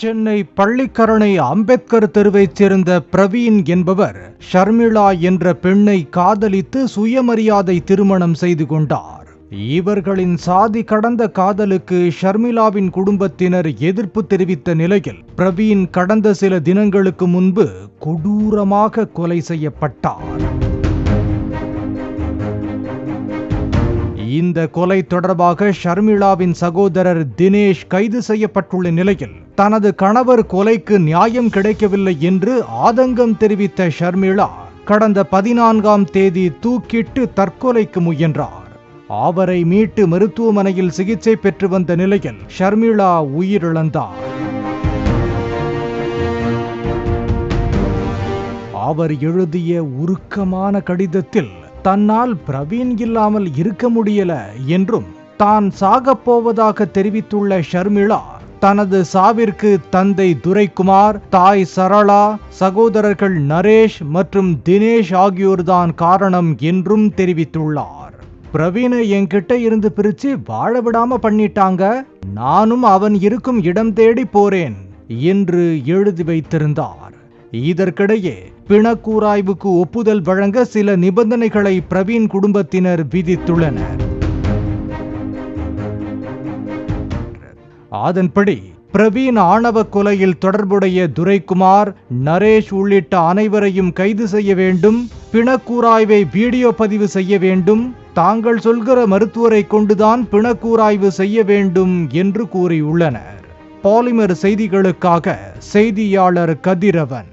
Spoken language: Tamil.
சென்னை பள்ளிக்கரணை அம்பேத்கர் தெருவைச் சேர்ந்த பிரவீன் என்பவர் ஷர்மிளா என்ற பெண்ணை காதலித்து சுயமரியாதை திருமணம் செய்து கொண்டார். இவர்களின் சாதி கடந்த காதலுக்கு ஷர்மிளாவின் குடும்பத்தினர் எதிர்ப்பு தெரிவித்த நிலையில் பிரவீன் கடந்த சில தினங்களுக்கு முன்பு கொடூரமாக கொலை செய்யப்பட்டார். இந்த கொலை தொடர்பாக ஷர்மிளாவின் சகோதரர் தினேஷ் கைது செய்யப்பட்டுள்ள நிலையில் தனது கணவர் கொலைக்கு நியாயம் கிடைக்கவில்லை என்று ஆதங்கம் தெரிவித்த ஷர்மிளா கடந்த 14ஆம் தேதி தூக்கிட்டு தற்கொலைக்கு முயன்றார். அவரை மீட்டு மருத்துவமனையில் சிகிச்சை பெற்று வந்த நிலையில் ஷர்மிளா உயிரிழந்தார். அவர் எழுதிய உருக்கமான கடிதத்தில் தன்னால் பிரவீன் இல்லாமல் இருக்க முடியல என்றும் தான் சாகப்போவதாக தெரிவித்துள்ள ஷர்மிளா தனது சாவிற்கு தந்தை துரைக்குமார், தாய் சரளா, சகோதரர்கள் நரேஷ் மற்றும் தினேஷ் ஆகியோர்தான் காரணம் என்றும் தெரிவித்துள்ளார். பிரவீனை என்கிட்ட இருந்து பிரிச்சு வாழ விடாம பண்ணிட்டாங்க, நானும் அவன் இருக்கும் இடம் தேடி போறேன் என்று எழுதி வைத்திருந்தார். இதற்கிடையே பிணக்கூராய்வுக்கு ஒப்புதல் வழங்க சில நிபந்தனைகளை பிரவீன் குடும்பத்தினர் விதித்துள்ளனர். அதன்படி பிரவீன் ஆணவ கொலையில் தொடர்புடைய துரைக்குமார், நரேஷ் உள்ளிட்ட அனைவரையும் கைது செய்ய வேண்டும், பிணக்கூராய்வை வீடியோ பதிவு செய்ய வேண்டும், தாங்கள் சொல்கிற மருத்துவரை கொண்டுதான் பிணக்கூராய்வு செய்ய வேண்டும் என்று கூறியுள்ளனர். பாலிமர் செய்திகளுக்காக செய்தியாளர் கதிரவன்.